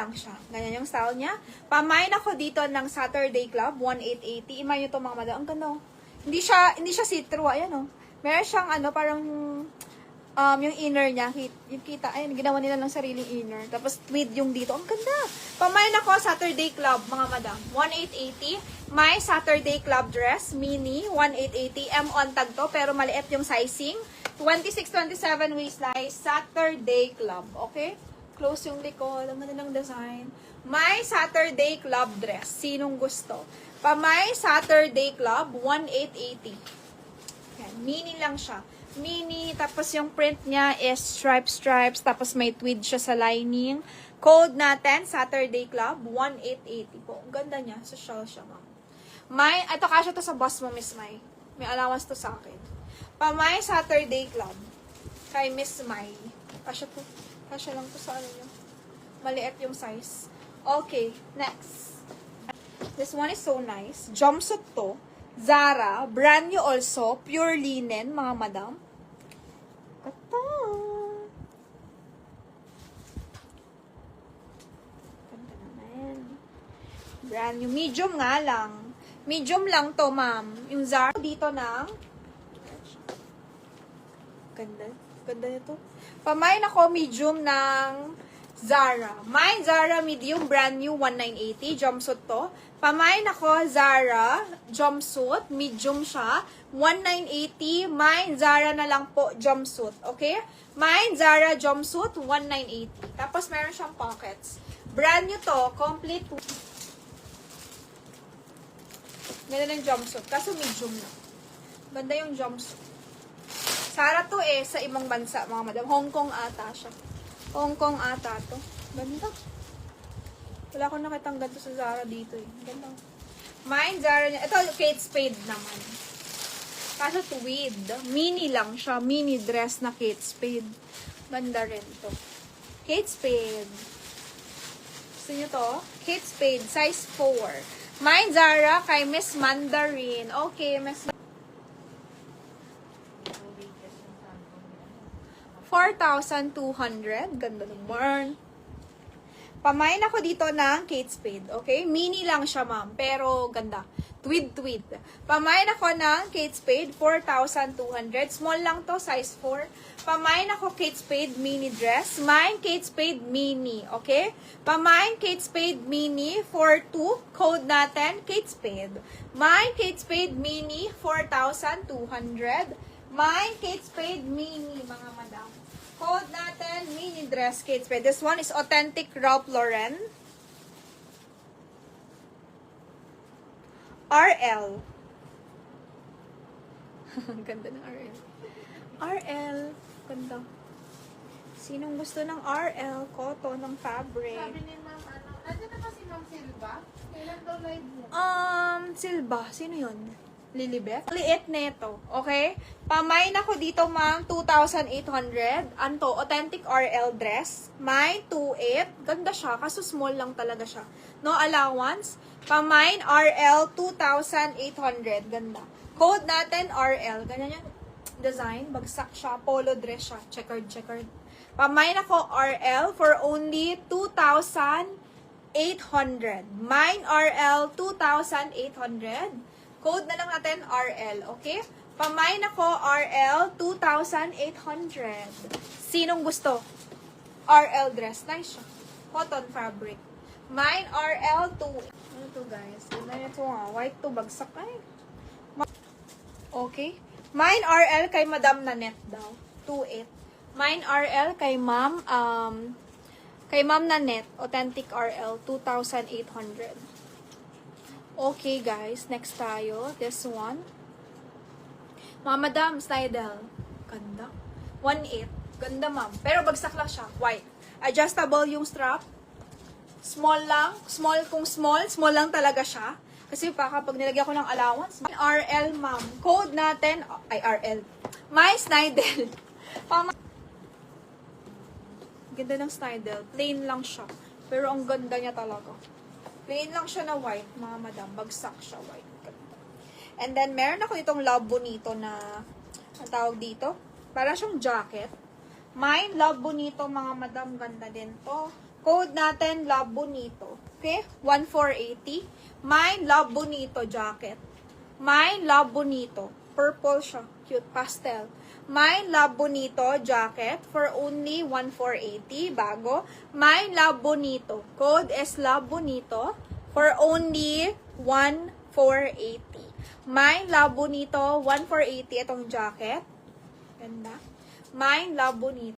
lang siya. Ganyan yung style niya. Pamain ako dito ng Saturday Club, 1880. Ima nyo to mga madam. Ang ganda, oh. Hindi siya see-through. Ayan, oh. Meron siyang parang yung inner niya. Yung kita, ayun, ginawa nila ng sariling inner. Tapos tweed yung dito. Ang ganda. Pamain ako Saturday Club, mga madam. 1880. May Saturday Club dress, mini, 1880. M on tag to, pero maliit yung sizing. 26-27 waistline, Saturday Club. Okay? Close yung likod. Ang ganda ng design. May Saturday Club dress. Sinong gusto? May Saturday Club, 1880. Yan. Mini lang siya. Mini, tapos yung print niya is stripes, tapos may tweed siya sa lining. Code natin, Saturday Club, 1880 po. Ang ganda niya. Social siya, ma'am. Ito kasya to sa boss mo, Miss Mai. May allowance to sa akin. Pamay Saturday Club. Kay Miss Mai. Kasya to. Kasya lang to sa ano niyo. Maliit yung size. Okay, next. This one is so nice. Jumpsuit to. Zara. Brand new also. Pure linen, mga madam. Ito. Ganda naman. Brand new. Medium nga lang. Medium lang to, ma'am. Yung Zara dito ng Ganda nito. Pamain ako medium ng Zara. May Zara medium, brand new, 1980. Jumpsuit to. Pamain ako Zara jumpsuit. Medium siya. 1980. May Zara na lang po jumpsuit. Okay? May Zara jumpsuit, 1980. Tapos meron siyang pockets. Brand new to. Complete. Ganda ng jumpsuit. Kaso medium na. Ganda yung jumpsuit. Zara to sa ibang bansa, mga madam. Hong Kong ata siya. Hong Kong ata to. Ganda. Wala akong nakitang ganito sa Zara dito Ganda. Mine, Zara niya. Ito, Kate Spade naman. Kaso tweed. Mini lang siya. Mini dress na Kate Spade. Ganda rin to. Kate Spade. Gusto nyo to? Kate Spade, size 4. Mine, Zara, kay Miss Mandarin. Okay, Miss 4,200. Ganda naman. Pamain ako dito ng Kate Spade. Okay? Mini lang siya, ma'am. Pero ganda. Tweed. Pamain ako ng Kate Spade. 4,200. Small lang to. Size 4. Pamain ako Kate Spade mini dress. Mine Kate Spade mini. Okay? Pamain Kate Spade mini. 4,200. Code natin. Kate Spade. Mine Kate Spade mini. 4,200. Mine Kate Spade mini, mga madam. Code natin, mini dress Kate Spade. This one is authentic Ralph Lauren. RL. Ganda ng RL. RL. Ganda. Sinong gusto ng RL? Cotton ng fabric. Sabi ni Ma'am, ano na ba si Ma'am Silva? Kailan daw live mo? Silva. Sino yun? Lilibet? Liit neto. Okay? Pamain ako dito, ma'am. 2,800. Anto, authentic RL dress. May 2,800. Ganda siya. Kaso small lang talaga siya. No allowance. Pamain RL 2,800. Ganda. Code natin RL. Ganyan yan. Design. Bagsak siya. Polo dress siya. Checkered. Pamain ako RL for only 2,800. Mine RL 2,800. Code na lang natin RL, okay? Pamain ako RL 2,800. Sinong gusto? RL dress. Nice siya. Cotton fabric. Mine RL 2. Ano to, guys? Ganda nito nga. White to. Bagsak ay. Okay. Mine RL kay Madam Nanette daw. 2,800. Mine RL kay Ma'am Nanette. Authentic RL 2,800. Okay, guys. Next tayo. This one. Mga madam, Snidel. Ganda. 1,800. Ganda, ma'am. Pero bagsak lang siya. White. Adjustable yung strap. Small lang. Small kung small. Small lang talaga siya. Kasi pa kapag nilagyan ko ng allowance. RL, ma'am. Code natin. Ay, RL. My Snidel. Ganda ng Snidel. Plain lang siya. Pero ang ganda niya talaga. Plain lang siya na white, mga madam. Bagsak siya, white. And then, meron ako itong Love Bonito na, ang tawag dito, para siyang jacket. Mine, Love Bonito, mga madam. Ganda din to. Code natin, Love Bonito. Okay? 1,480. Mine, Love Bonito jacket. Mine, Love Bonito. Purple siya. Cute pastel. Mine, Love Bonito jacket for only 1,480. Bago. Mine, Love Bonito. Code is Love Bonito for only 1,480. Mine, Love Bonito, 1,480 itong jacket. Ganda. Mine, Love Bonito.